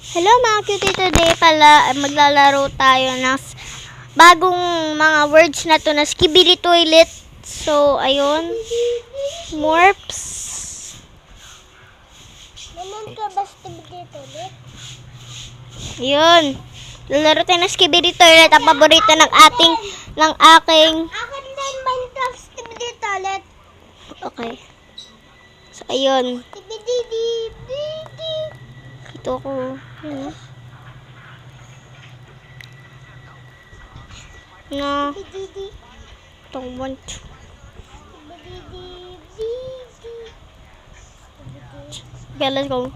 Hello mga cutie, today pala maglalaro tayo ng bagong mga words na to na skibidi toilet. So, ayun. Morphs. Naman ka ba skibidi toilet? Ayun. Lalaro tayo ng skibidi toilet. Ang paborito ng aking. Akin din Minecraft skibidi toilet. Okay. So, ayun. Skibidi di. Ito ko. Ayun. No. Skibidi Don't want to. di. Okay, let's go.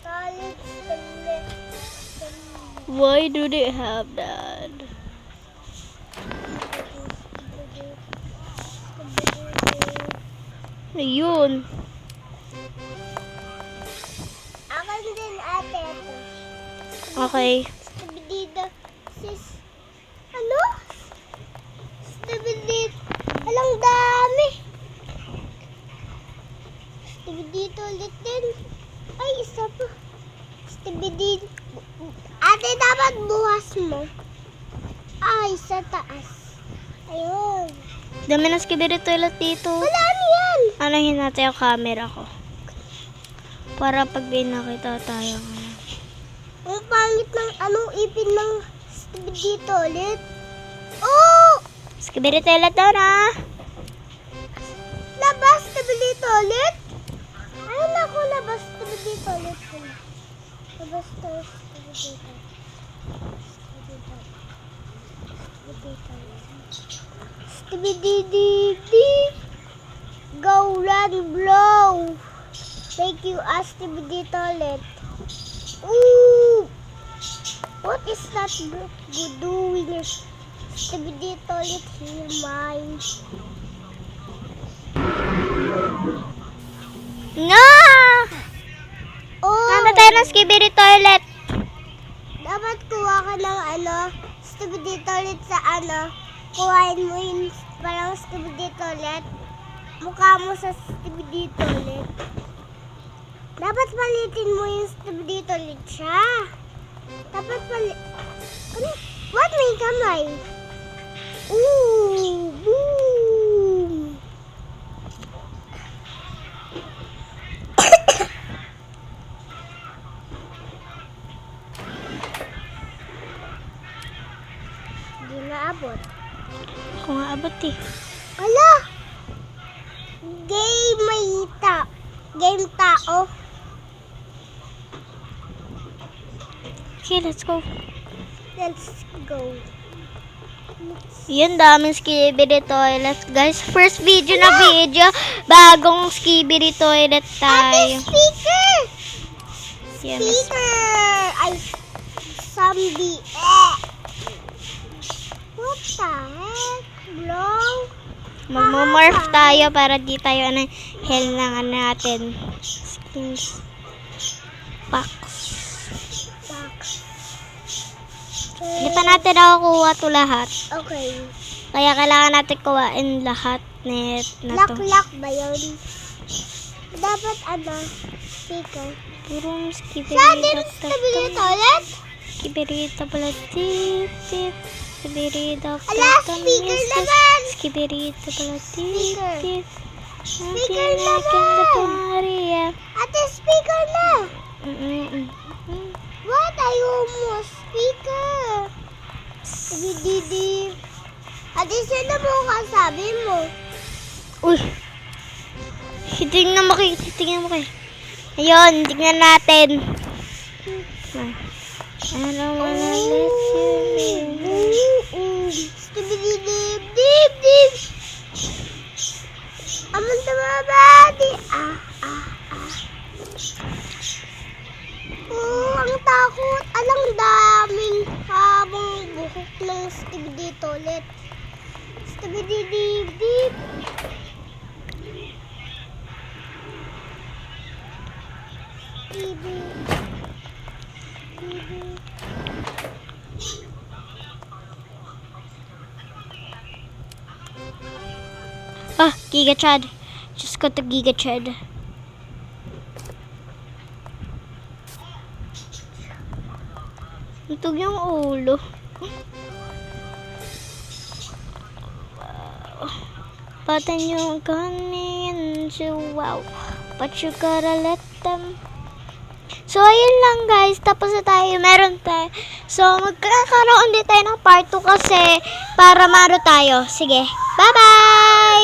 Toilet. Why do they have that? Ayun. Akin din ate ito. Okay. Skibidi sis. Ano? Skibidi. Alang dami. Skibidi toilet din. Ay, isa pa. Skibidi. Ate, dapat bukas mo. Ay, sa taas. Ayun. Dami ng skibidi toilet dito. Wala ano yan. Anahin natin yung camera ko. Para pag nakita tayo. Ang pangit ng ipin ng skibidi toilet. Oh! Skibidi toilet daw na. Labas skibidi toilet? Ay, naku, labas skibidi toilet. Labas to skibidi toilet. Skibidi. Go, run, blow. Thank you, skibidi toilet. Ooh! What is that good doing? Skibidi toilet here, mine. No! Oh! Tama tayo ng skibidi toilet. Dapat kuha ka ng skibidi toilet sa kuhain mo yung parang skibidi toilet. Mukha mo sa skibidi toilet. Dapat palitin mo yung skibidi toilet siya. Dapat ano? What? May kamay. Ooh! Boom! Hindi naabot. Ako nga abot eh. Ala! Game tao. Okay, let's go. Let's go. Yun, daming skibidi toilet. Guys, first video na video. Bagong skibidi toilet Ate, tayo. speaker! Yeah, mas- Speaker! Ay, zombie. What the heck, bro? Magmamorph tayo para di tayo hell ng natin. Skins. Packs. Hindi pa natin nakukuha to lahat. Okay. Kaya kailangan natin kuhain lahat na to. Lock ba yun? Dapat speaker. Puro skibidi Saan din skibidi toilet? Skibidi pala tip. Skibidi Ala, speaker naman! Skibidi pala Speaker. tip. Speaker naman! Ate, speaker na! What? Ayaw mo, speaker! Skibidi. Ate, sino mo kasabi mo? Uy! Tingnan mo kayo. Ayun, tingnan natin. I don't wanna let you live. Skibidi dip. Aman tumaba. Oh, ang takot. Alang daming habang buhok ng skibidi toilet. Skibidi dip. Giga Chad. Just go to Giga Chad. Tug yung ulo. Button yung coming into wow. But you gotta let them. So, ayun lang guys. Tapos na tayo. Meron tayo. So, magkakaroon din tayo ng part 2 kasi para maro tayo. Sige. Bye-bye!